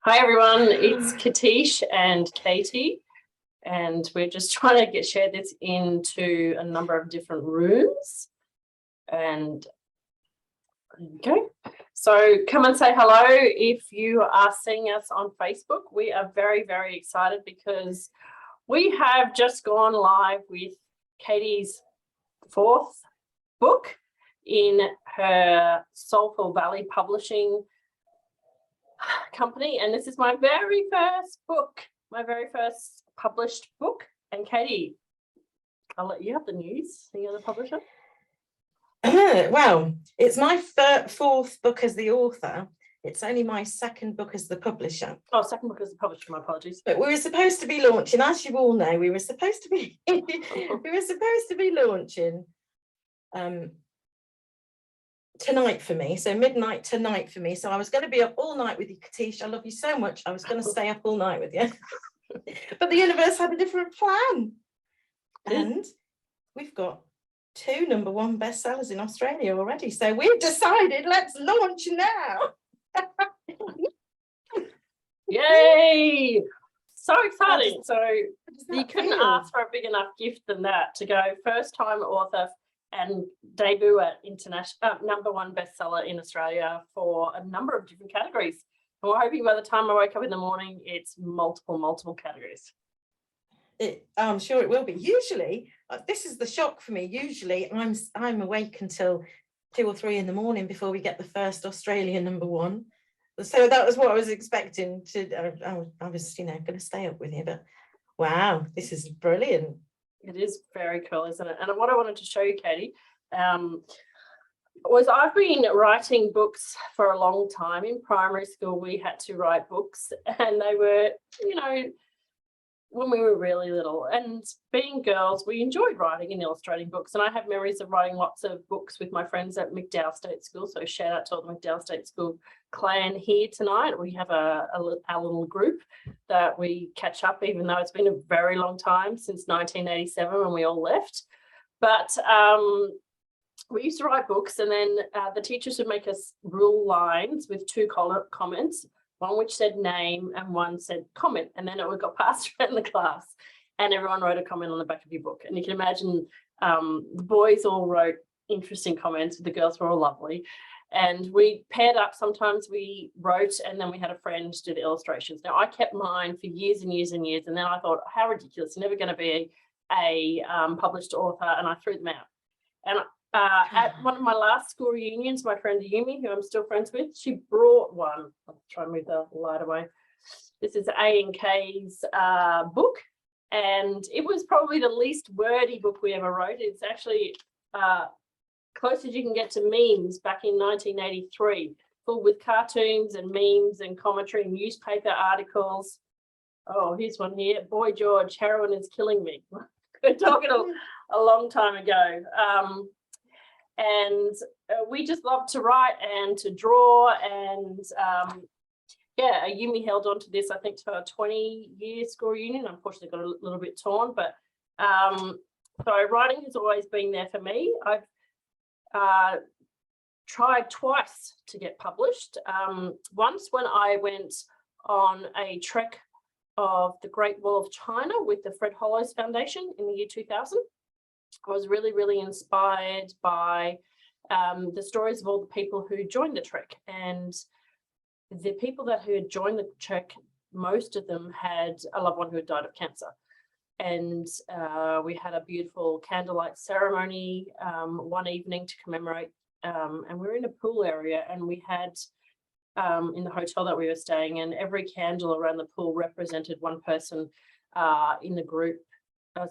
Hi everyone, it's Katische and Katie, and we're just trying to share this into a number of different rooms. And okay, so come and say hello if you are seeing us on Facebook. We are very, very excited because we have just gone live with Katie's 4th book in her Soulful Valley Publishing company, and this is my very first book, my very first published book. And Katie, I'll let you have the news. Are you the publisher? Well, it's my 4th book as the author. It's only my 2nd book as the publisher. Oh, 2nd book as the publisher, my apologies. But we were supposed to be launching, as you all know, we were supposed to be launching tonight for me, so midnight tonight for me. So I was going to be up all night with you, Katische. I love you so much. I was going to stay up all night with you. But the universe had a different plan. And we've got 2 #1 bestsellers in Australia already. So we've decided, let's launch now. Yay! So exciting. So you couldn't feel? ask for a big enough gift than that to go first time author and debut at international #1 bestseller in Australia for a number of different categories. And we're hoping by the time I wake up in the morning, it's multiple categories. I'm sure it will be. Usually, this is the shock for me. Usually, I'm awake until 2 or 3 in the morning before we get the first Australian #1. So that was what I was expecting. I was, going to stay up with you, but wow, this is brilliant. It is very cool, isn't it? And what I wanted to show you, Katie, was I've been writing books for a long time. In primary school, we had to write books, and they were, when we were really little. And being girls, we enjoyed writing and illustrating books. And I have memories of writing lots of books with my friends at McDowell State School. So shout out to all the McDowell State School clan here tonight. We have our little group that we catch up, even though it's been a very long time, since 1987 when we all left. But we used to write books, and then the teachers would make us rule lines with 2 comments, one which said name and one said comment, and then it got passed around the class and everyone wrote a comment on the back of your book. And you can imagine the boys all wrote interesting comments, the girls were all lovely. And we paired up. Sometimes we wrote and then we had a friend do the illustrations. Now, I kept mine for years and years and years, and then I thought, how ridiculous, you're never going to be a published author, and I threw them out. And at one of my last school reunions, my friend Yumi, who I'm still friends with, she brought one. I'll try and move the light away. This is A&K's book, and it was probably the least wordy book we ever wrote. It's actually close as you can get to memes back in 1983, full with cartoons and memes and commentary and newspaper articles. Oh, here's one here. Boy George, heroin is killing me. We're talking a long time ago. And we just loved to write and to draw, and yeah, Yumi held on to this, I think, for a 20-year school reunion. Unfortunately got a little bit torn, but so writing has always been there for me. I've tried twice to get published. Once when I went on a trek of the Great Wall of China with the Fred Hollows Foundation in the year 2000. I was really, really inspired by the stories of all the people who joined the trek. And the people who had joined the trek, most of them had a loved one who had died of cancer. And we had a beautiful candlelight ceremony one evening to commemorate. And we were in a pool area, and we had in the hotel that we were staying, and every candle around the pool represented one person in the group.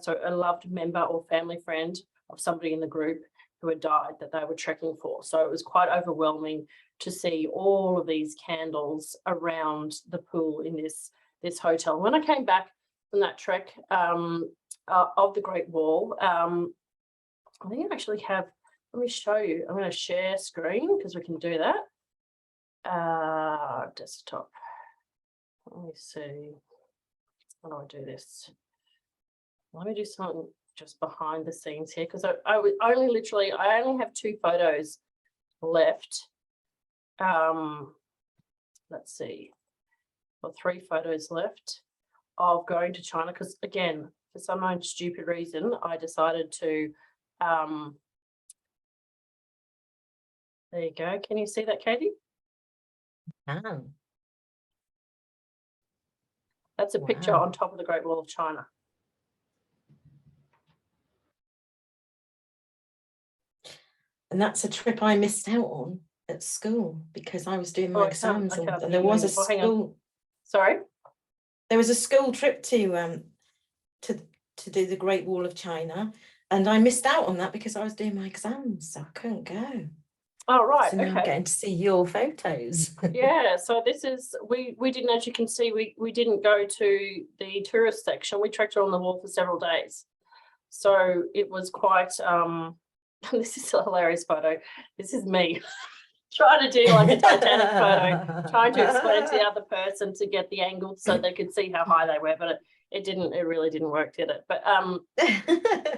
So a loved member or family friend of somebody in the group who had died that they were trekking for. So it was quite overwhelming to see all of these candles around the pool in this hotel. When I came back from that trek of the Great Wall, I think I actually have, let me show you. I'm going to share screen because we can do that. Desktop. Let me see. How do I do this? Let me do something just behind the scenes here, because I only have 2 photos left. Let's see. or 3 photos left of going to China, because again, for some own stupid reason, I decided to, there you go. Can you see that, Katie? That's a picture on top of the Great Wall of China. And that's a trip I missed out on at school because I was doing my exams, and there was a school. Sorry? There was a school trip to do the Great Wall of China, and I missed out on that because I was doing my exams, so I couldn't go. Oh, right. So now okay. I'm getting to see your photos. Yeah, so this is, we didn't, as you can see, we didn't go to the tourist section. We trekked around the wall for several days. So it was quite, this is a hilarious photo. This is me trying to do like a Titanic photo, trying to explain to the other person to get the angle so they could see how high they were, but it really didn't work, did it? But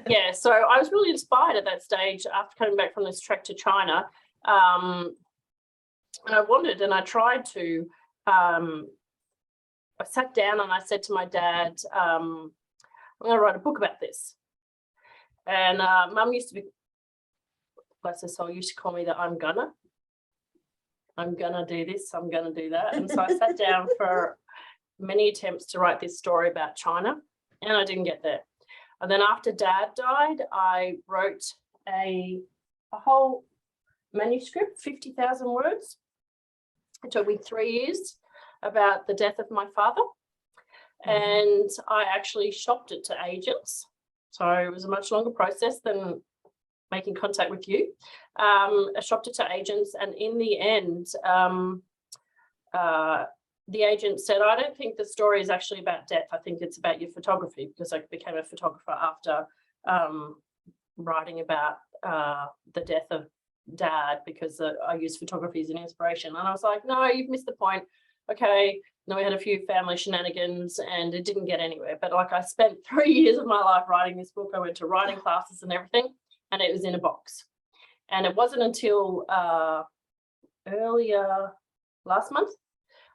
yeah, so I was really inspired at that stage after coming back from this trek to China. And I wanted, and I tried to, I sat down and I said to my dad, I'm going to write a book about this. And Mum used to be, bless her soul, used to call me that I'm gonna do this, I'm gonna do that. And so I sat down for many attempts to write this story about China, and I didn't get there. And then after Dad died, I wrote a whole manuscript, 50,000 words. It took me 3 years, about the death of my father. And I actually shopped it to agents. So it was a much longer process than making contact with you. I shopped it to agents, and in the end, the agent said, I don't think the story is actually about death. I think it's about your photography, because I became a photographer after writing about the death of Dad, because I use photography as an inspiration. And I was like, no, you've missed the point. Okay. Then we had a few family shenanigans and it didn't get anywhere. But like, I spent 3 years of my life writing this book. I went to writing classes and everything, and it was in a box. And it wasn't until earlier last month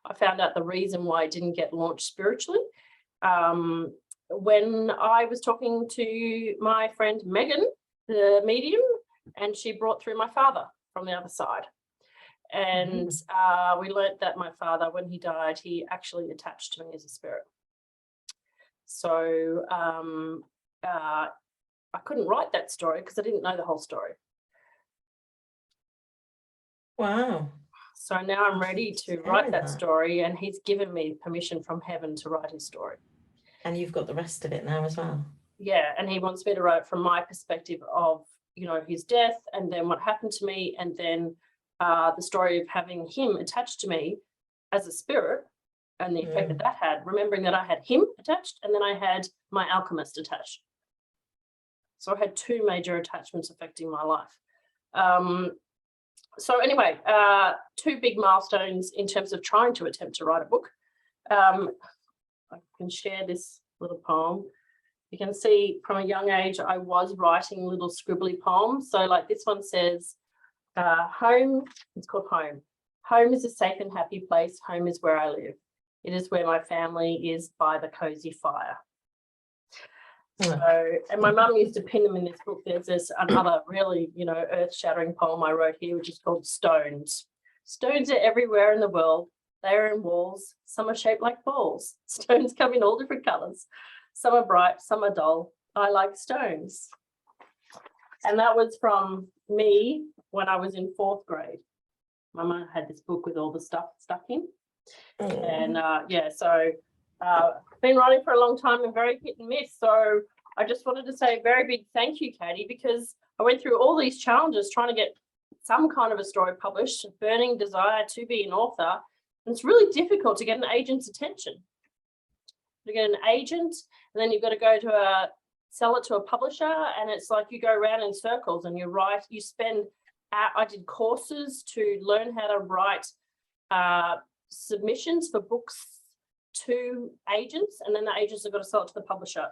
I found out the reason why it didn't get launched spiritually. When I was talking to my friend Megan, the medium, and she brought through my father from the other side. And we learnt that my father, when he died, he actually attached to me as a spirit. So I couldn't write that story because I didn't know the whole story. Wow. So now I'm ready to write that story, and he's given me permission from heaven to write his story. And you've got the rest of it now as well. Yeah, and he wants me to write it from my perspective of, his death, and then what happened to me, and then the story of having him attached to me as a spirit, and the effect that had, remembering that I had him attached, and then I had my alchemist attached. So I had 2 major attachments affecting my life. So anyway, 2 big milestones in terms of trying to attempt to write a book. I can share this little poem. You can see from a young age, I was writing little scribbly poems. So like this one says, home, it's called Home. Home is a safe and happy place. Home is where I live. It is where my family is by the cozy fire. So, and my mum used to pin them in this book. There's another really, earth-shattering poem I wrote here, which is called Stones. Stones are everywhere in the world. They are in walls. Some are shaped like balls. Stones come in all different colours. Some are bright, some are dull. I like stones. And that was from me when I was in 4th grade. My mum had this book with all the stuff stuck in. And so been writing for a long time and very hit and miss. So I just wanted to say a very big thank you, Katie, because I went through all these challenges trying to get some kind of a story published, burning desire to be an author. And it's really difficult to get an agent's attention. To get an agent, and then you've got to go to sell it to a publisher, and it's like you go around in circles and you write, you spend, I did courses to learn how to write submissions for books to agents, and then the agents have got to sell it to the publisher.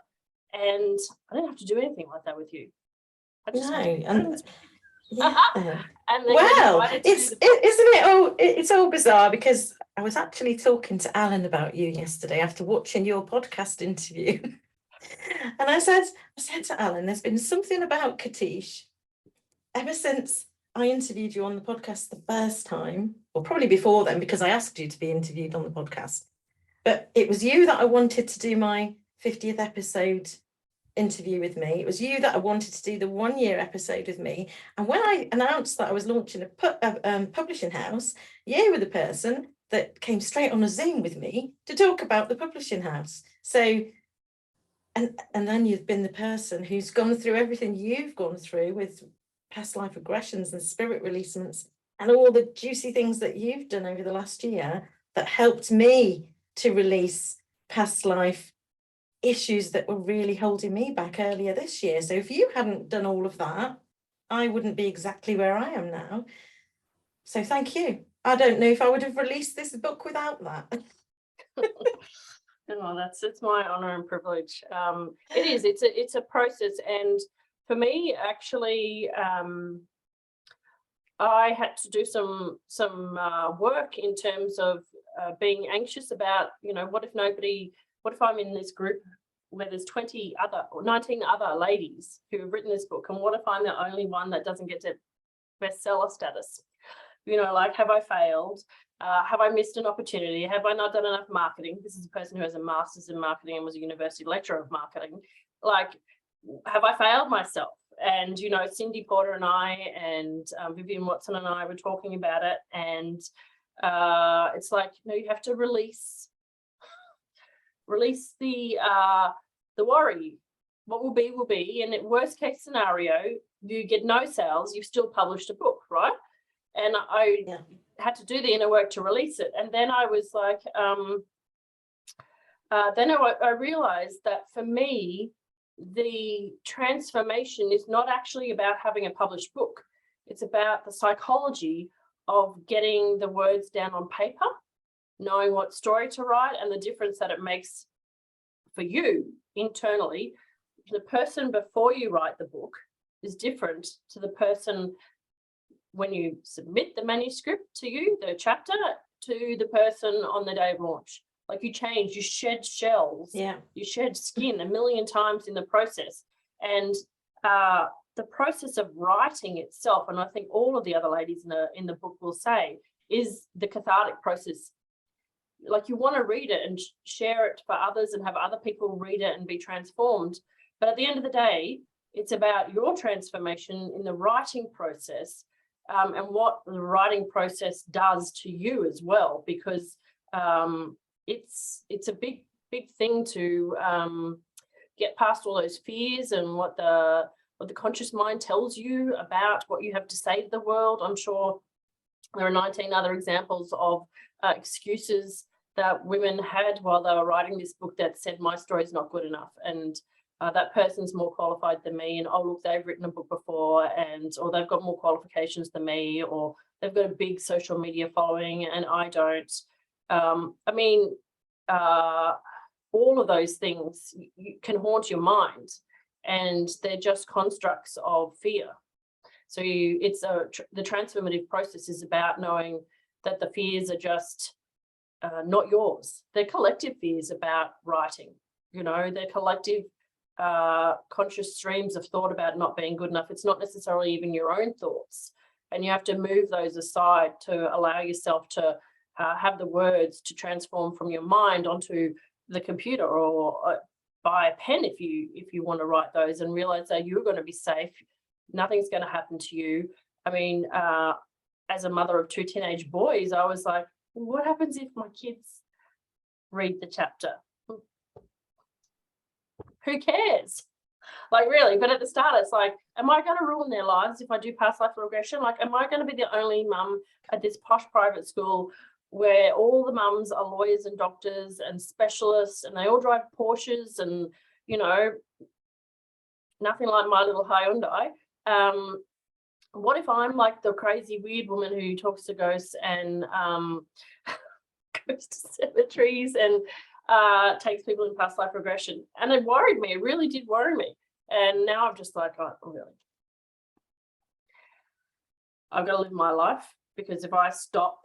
And I didn't have to do anything like that with you. I just Yeah. And then Well, isn't it's all bizarre, because I was actually talking to Alan about you yesterday after watching your podcast interview. And I said to Alan, there's been something about Katische ever since I interviewed you on the podcast the first time, or probably before then, because I asked you to be interviewed on the podcast. But it was you that I wanted to do my 50th episode interview with me. It was you that I wanted to do the 1 year episode with me. And when I announced that I was launching a publishing house, you were the person that came straight on a Zoom with me to talk about the publishing house. So, and then you've been the person who's gone through everything you've gone through with past life regressions and spirit releasements and all the juicy things that you've done over the last year that helped me to release past life issues that were really holding me back earlier this year. So if you hadn't done all of that, I wouldn't be exactly where I am now. So thank you. I don't know if I would have released this book without that. Oh, it's my honor and privilege. It's a process, and for me, actually, I had to do some work in terms of being anxious about, what if I'm in this group where there's 19 other ladies who have written this book, and what if I'm the only one that doesn't get to bestseller status? Have I failed? Have I missed an opportunity? Have I not done enough marketing? This is a person who has a master's in marketing and was a university lecturer of marketing. Have I failed myself? And, Cindy Porter and I and Vivian Watson and I were talking about it. And it's you have to release the worry. What will be. And in worst case scenario, you get no sales, you've still published a book, right? And I had to do the inner work to release it. And then I was like, I realized that for me, the transformation is not actually about having a published book. It's about the psychology of getting the words down on paper, knowing what story to write, and the difference that it makes for you internally. The person before you write the book is different to the person when you submit the manuscript to you, the chapter, to the person on the day of launch. You change, you shed shells, you shed skin 1 million times in the process. And the process of writing itself, and I think all of the other ladies in the book will say, is the cathartic process. You want to read it and share it for others and have other people read it and be transformed. But at the end of the day, it's about your transformation in the writing process, and what the writing process does to you as well, because it's a big thing to get past all those fears and what the conscious mind tells you about what you have to say to the world. I'm sure there are 19 other examples of excuses that women had while they were writing this book that said, my story is not good enough, and that person's more qualified than me, and look, they've written a book before, or they've got more qualifications than me, or they've got a big social media following and I don't. All of those things can haunt your mind, and they're just constructs of fear. So the transformative process is about knowing that the fears are just not yours. They're collective fears about writing. They're collective conscious streams of thought about not being good enough. It's not necessarily even your own thoughts, and you have to move those aside to allow yourself to have the words to transform from your mind onto the computer, or by a pen if you want to write those, and realize that you're going to be safe. Nothing's going to happen to you. As a mother of 2 teenage boys, I was like, what happens if my kids read the chapter? Who cares? Really, but at the start, it's like, am I going to ruin their lives if I do past life regression? Am I going to be the only mum at this posh private school where all the mums are lawyers and doctors and specialists, and they all drive Porsches and, nothing like my little Hyundai? What if I'm like the crazy weird woman who talks to ghosts and goes to cemeteries and takes people in past life regression? And it worried me. It really did worry me. And now I'm just like, oh, really? I've got to live my life, because if I stop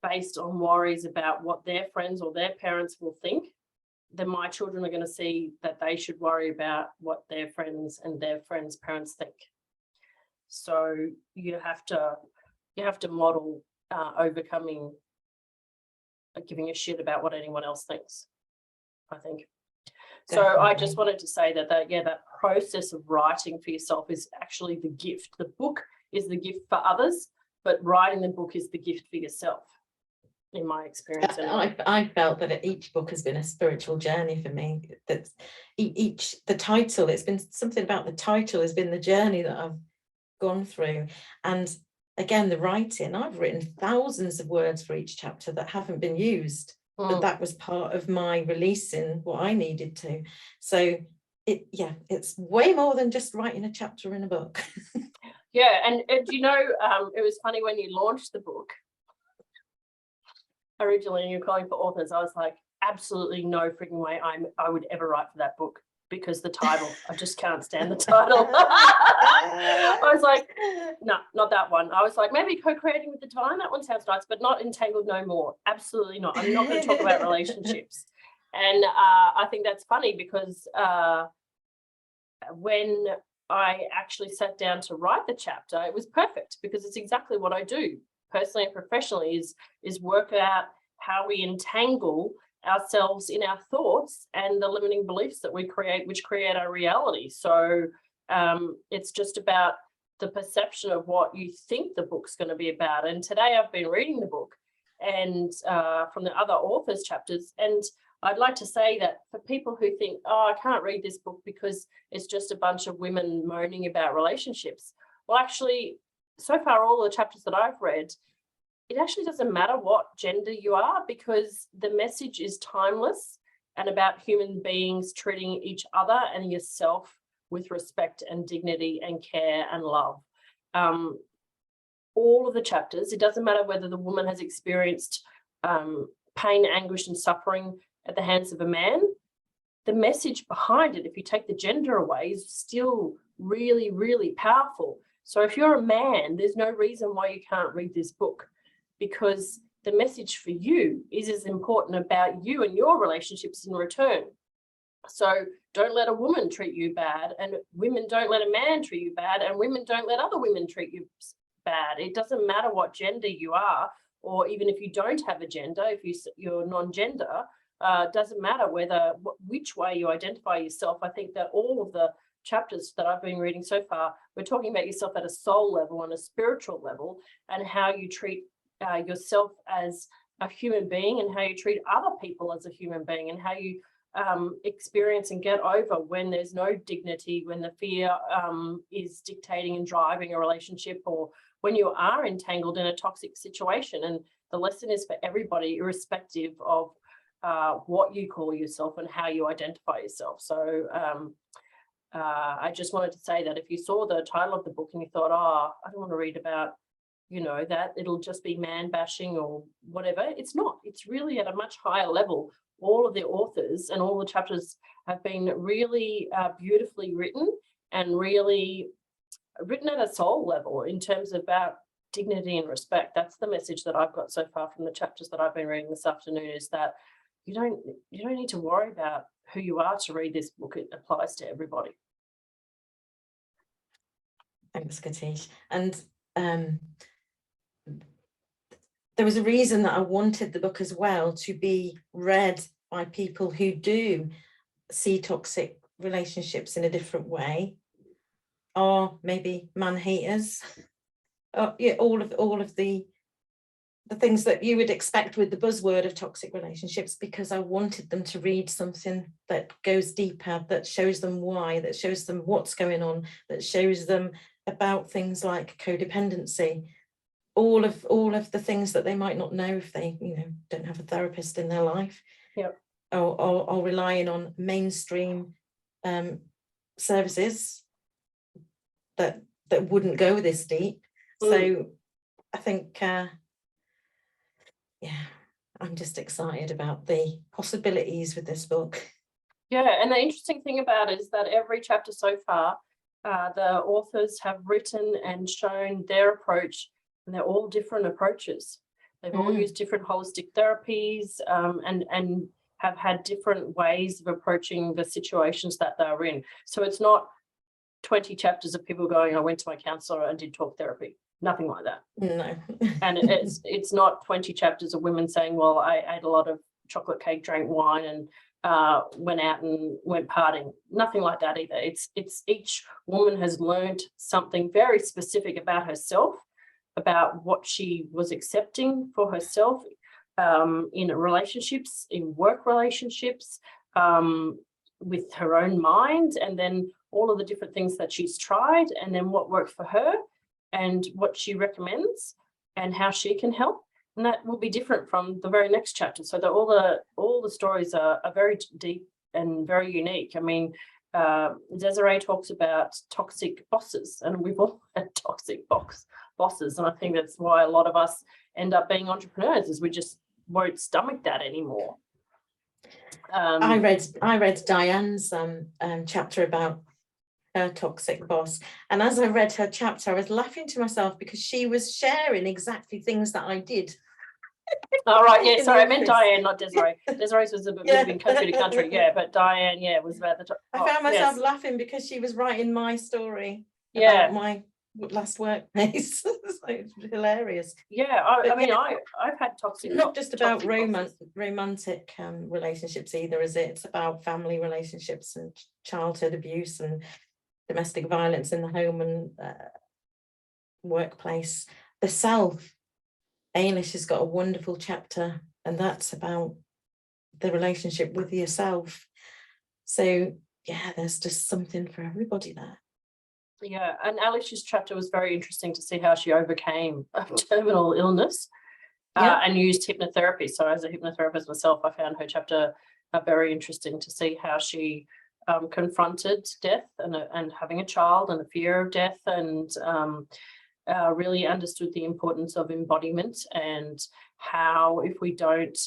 based on worries about what their friends or their parents will think, then my children are going to see that they should worry about what their friends and their friends' parents think. So you have to model overcoming giving a shit about what anyone else thinks, I think. Definitely. So I just wanted to say that process of writing for yourself is actually the gift. The book is the gift for others, but writing the book is the gift for yourself, in my experience. I felt that each book has been a spiritual journey for me. That the title, it's been something about the title has been the journey that I've gone through. And again, the writing, I've written thousands of words for each chapter that haven't been used, but that was part of my releasing what I needed to. So it's way more than just writing a chapter in a book. Yeah, and you know, it was funny when you launched the book. Originally, you were calling for authors. I was like, absolutely no freaking way I would ever write for that book, because the title, I just can't stand the title. I was like, no, not that one. I was like, maybe co-creating with the divine, that one sounds nice, but not Entangled no more. Absolutely not. I'm not going to talk about relationships. And I think that's funny, because when I actually sat down to write the chapter, it was perfect, because it's exactly what I do personally and professionally, is work out how we entangle ourselves in our thoughts and the limiting beliefs that we create, which create our reality. So it's just about the perception of what you think the book's going to be about. And today I've been reading the book and from the other authors' chapters, and I'd like to say that for people who think, oh, I can't read this book because it's just a bunch of women moaning about relationships. Well, actually, so far, all the chapters that I've read, it actually doesn't matter what gender you are, because the message is timeless and about human beings treating each other and yourself with respect and dignity and care and love. All of the chapters, it doesn't matter whether the woman has experienced pain, anguish and suffering at the hands of a man. The message behind it, if you take the gender away, is still really, really powerful. So if you're a man, there's no reason why you can't read this book, because the message for you is as important about you and your relationships in return. So don't let a woman treat you bad, and women don't let a man treat you bad, and women don't let other women treat you bad. It doesn't matter what gender you are, or even if you don't have a gender, if you're non-gender, doesn't matter which way you identify yourself. I think that all of the chapters that I've been reading so far, we're talking about yourself at a soul level, on a spiritual level, and how you treat yourself as a human being, and how you treat other people as a human being, and how you experience and get over when there's no dignity, when the fear is dictating and driving a relationship, or when you are entangled in a toxic situation. And the lesson is for everybody, irrespective of what you call yourself and how you identify yourself. So I just wanted to say that if you saw the title of the book and you thought, oh, I don't want to read about, that it'll just be man bashing or whatever, it's not. It's really at a much higher level. All of the authors and all the chapters have been really beautifully written, and really written at a soul level in terms of about dignity and respect. That's the message that I've got so far from the chapters that I've been reading this afternoon, is that you don't need to worry about who you are to read this book. It applies to everybody. Thanks, Katische. And there was a reason that I wanted the book as well to be read by people who do see toxic relationships in a different way, or maybe man haters, all of the things that you would expect with the buzzword of toxic relationships, because I wanted them to read something that goes deeper, that shows them why, that shows them what's going on, that shows them about things like codependency, all of the things that they might not know if they don't have a therapist in their life. Yep. Or relying on mainstream services that wouldn't go this deep. So I think I'm just excited about the possibilities with this book. Yeah, and the interesting thing about it is that every chapter so far, the authors have written and shown their approach and they're all different approaches. They've all used different holistic therapies, and have had different ways of approaching the situations that they're in. So it's not 20 chapters of people going, I went to my counsellor and did talk therapy. Nothing like that. No. And it's not 20 chapters of women saying, well, I ate a lot of chocolate cake, drank wine, and went out and went partying. Nothing like that either. It's each woman has learned something very specific about herself, about what she was accepting for herself, in relationships, in work relationships, with her own mind, and then all of the different things that she's tried, and then what worked for her and what she recommends and how she can help. And that will be different from the very next chapter. So that all the stories are very deep and very unique. I mean, Desiree talks about toxic bosses, and we've all had toxic bosses. And I think that's why a lot of us end up being entrepreneurs, is we just won't stomach that anymore. I read Diane's chapter about her toxic boss, and as I read her chapter, I was laughing to myself because she was sharing exactly things that I did. Oh, right, yeah, sorry, I meant Diane, not Desiree. Desiree's was a bit moving country to country, yeah, but Diane, yeah, was about the I found myself laughing because she was writing my story yeah. about my last workplace. So it's hilarious. Yeah, I mean, I've had toxic. Not just about toxic romantic relationships either, is it? It's about family relationships and childhood abuse and domestic violence in the home and workplace. The self. Ailish has got a wonderful chapter, and that's about the relationship with yourself. So yeah, there's just something for everybody there. Yeah, and Ailish's chapter was very interesting to see how she overcame a terminal illness and used hypnotherapy. So as a hypnotherapist myself, I found her chapter very interesting to see how she confronted death and having a child and the fear of death, and really understood the importance of embodiment, and how if we don't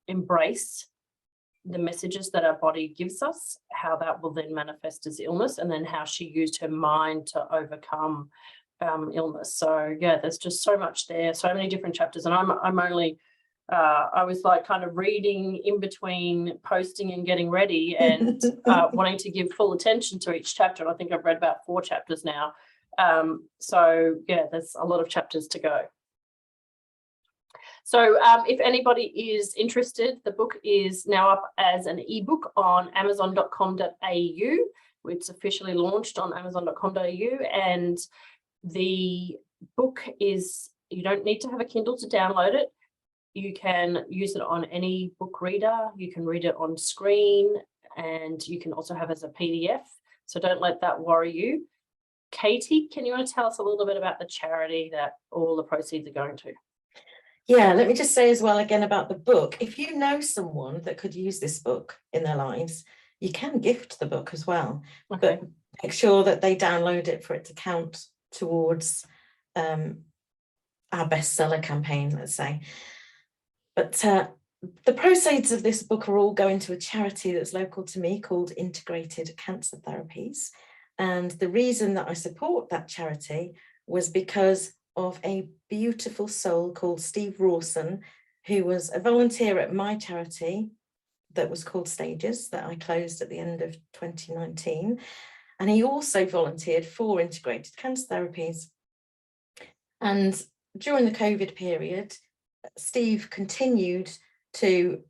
embrace the messages that our body gives us, how that will then manifest as illness, and then how she used her mind to overcome illness. So yeah, there's just so much there, so many different chapters, and I'm only I was like kind of reading in between posting and getting ready, and wanting to give full attention to each chapter, and I think I've read about 4 chapters now. So yeah, there's a lot of chapters to go. So if anybody is interested, the book is now up as an ebook on amazon.com.au. It's officially launched on amazon.com.au, and the book is, you don't need to have a Kindle to download it. You can use it on any book reader. You can read it on screen, and you can also have it as a PDF. So don't let that worry you. Katie, can you want to tell us a little bit about the charity that all the proceeds are going to? Yeah, let me just say as well again about the book. If you know someone that could use this book in their lives, you can gift the book as well. Okay. But make sure that they download it for it to count towards our bestseller campaign, let's say. But the proceeds of this book are all going to a charity that's local to me called Integrated Cancer Therapies. And the reason that I support that charity was because of a beautiful soul called Steve Rawson, who was a volunteer at my charity that was called Stages, that I closed at the end of 2019. And he also volunteered for Integrated Cancer Therapies. And during the COVID period, Steve continued to,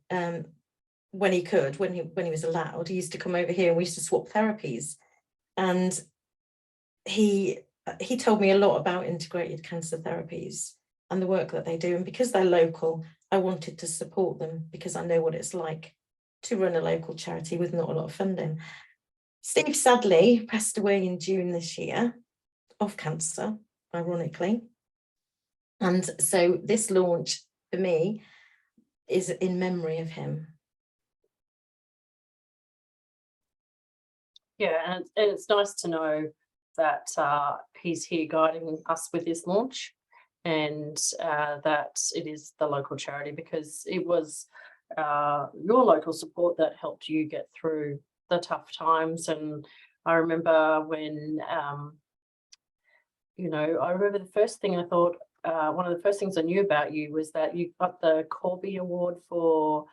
when he could, when he was allowed, he used to come over here and we used to swap therapies. And he told me a lot about Integrated Cancer Therapies and the work that they do. And because they're local, I wanted to support them because I know what it's like to run a local charity with not a lot of funding. Steve sadly passed away in June this year of cancer, ironically. And so this launch for me is in memory of him. Yeah, and it's nice to know that he's here guiding us with this launch, and that it is the local charity, because it was your local support that helped you get through the tough times. And I remember when you know, I remember the first thing I thought, one of the first things I knew about you was that you got the Corby Award for,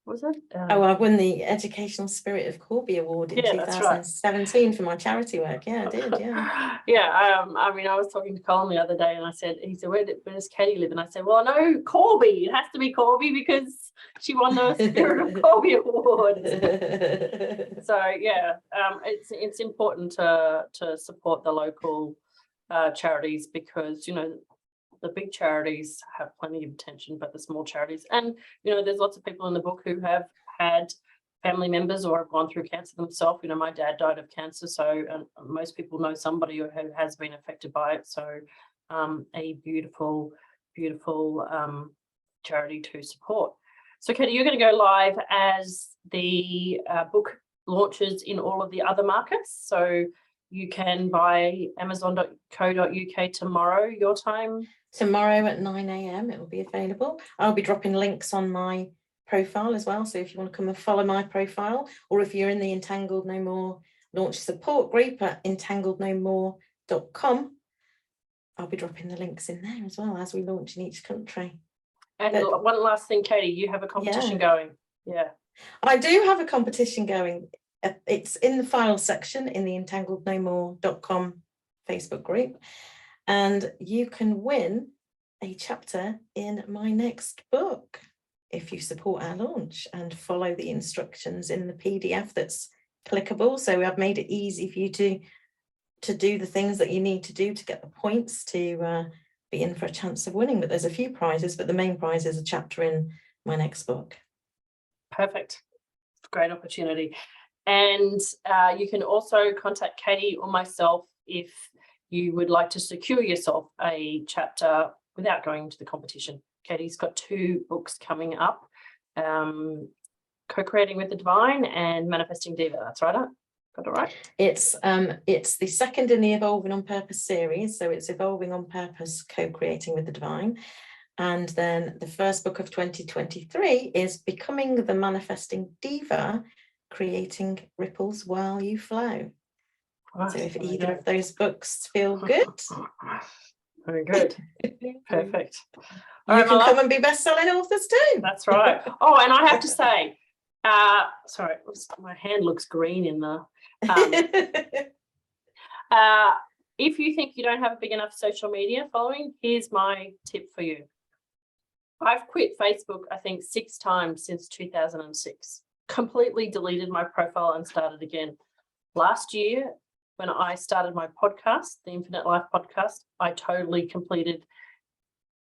what was it? Oh, I won the Educational Spirit of Corby Award in Yeah, that's right. 2017 for my charity work. Yeah, I did, yeah. Yeah, I mean, I was talking to Colin the other day and he said, where does Katie live? And I said, well, I know Corby. It has to be Corby because she won the Spirit of Corby Award. So, yeah, it's important to support the local charities because, you know, the big charities have plenty of attention, but the small charities, and you know, there's lots of people in the book who have had family members or have gone through cancer themselves. You know, my dad died of cancer, so most people know somebody who has been affected by it. So a beautiful charity to support. So Katie, you're going to go live as the book launches in all of the other markets. So you can buy amazon.co.uk tomorrow, your time. Tomorrow at 9 a.m. it will be available. I'll be dropping links on my profile as well. So if you want to come and follow my profile, or if you're in the Entangled No More launch support group at entanglednomore.com, I'll be dropping the links in there as well as we launch in each country. And one last thing, Katie, you have a competition going. Yeah. I do have a competition going. It's in the file section in the entanglednomore.com Facebook group. And you can win a chapter in my next book if you support our launch and follow the instructions in the PDF that's clickable. So I've made it easy for you to do the things that you need to do to get the points to be in for a chance of winning. But there's a few prizes, but the main prize is a chapter in my next book. Perfect. Great opportunity. And you can also contact Katie or myself if you would like to secure yourself a chapter without going into the competition. Katie's got 2 books coming up, Co-Creating with the Divine and Manifesting Diva. That's right, got it right? It's the second in the Evolving on Purpose series. So it's Evolving on Purpose, Co-Creating with the Divine. And then the first book of 2023 is Becoming the Manifesting Diva, Creating Ripples While You Flow. So if either of those books feel good. Very good. Perfect. You can come and be best-selling authors too. That's right. Oh, and I have to say, sorry, my hand looks green in the... if you think you don't have a big enough social media following, here's my tip for you. I've quit Facebook, I think, 6 times since 2006. Completely deleted my profile and started again. Last year, when I started my podcast, the Infinite Life podcast, I totally completed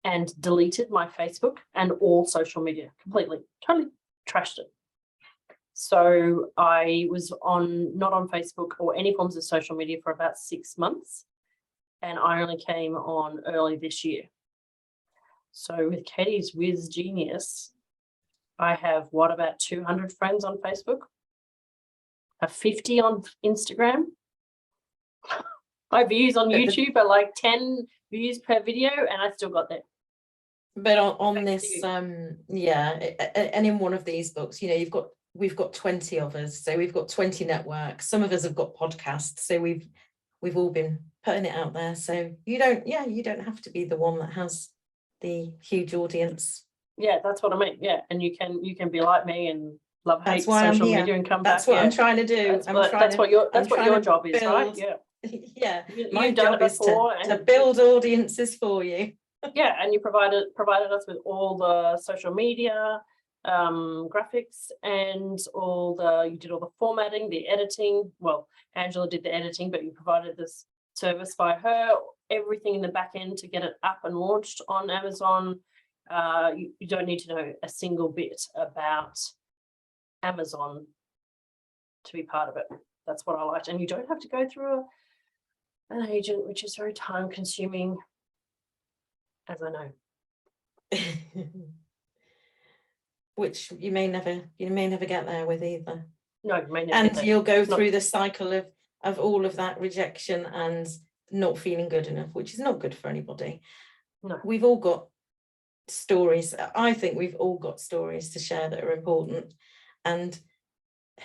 and deleted my Facebook and all social media completely, totally trashed it. So I was not on Facebook or any forms of social media for about 6 months, and I only came on early this year. So with Katie's Whiz Genius, I have about 200 friends on Facebook, 50 on Instagram. My views on YouTube are like 10 views per video, and I still got that. But on this, yeah, and in one of these books, you know, we've got 20 of us, so we've got 20 networks. Some of us have got podcasts, so we've all been putting it out there. So you don't have to be the one that has the huge audience. Yeah, that's what I mean. Yeah, and you can be like me and love hate social media and come that's back. What I'm trying to do. That's what your job is, right? Yeah. Yeah, my job is to build audiences for you. Yeah, and you provided us with all the social media, graphics, and you did all the formatting, the editing. Well, Angela did the editing, but you provided this service by her, everything in the back end to get it up and launched on Amazon. You don't need to know a single bit about Amazon to be part of it. That's what I liked. And you don't have to go through an agent, which is very time consuming, as I know. Which you may never get there with either. No, you may never. And you'll go through the cycle of all of that rejection and not feeling good enough, which is not good for anybody. No. We've all got stories. I think we've all got stories to share that are important. And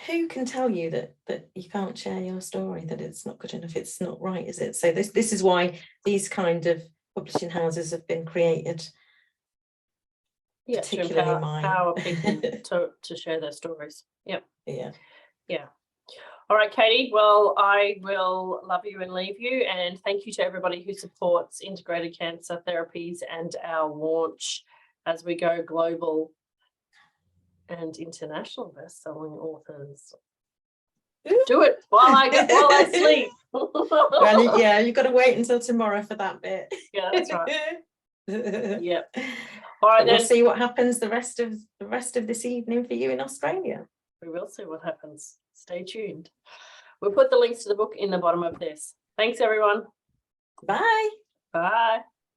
who can tell you that you can't share your story, that it's not good enough, it's not right, is it? So this is why these kind of publishing houses have been created. Yeah, particularly to mine. empower people to share their stories. Yep. Yeah. Yeah. All right, Katie. Well, I will love you and leave you. And thank you to everybody who supports integrated cancer therapies and our launch as we go global and international best-selling authors. Do it while I sleep. Well, yeah, you've got to wait until tomorrow for that bit. Yeah, that's right. Yep. All right, But we'll then. see what happens the rest of this evening for you in Australia. We will see what happens. Stay tuned. We'll put the links to the book in the bottom of this. Thanks, everyone. Bye. Bye.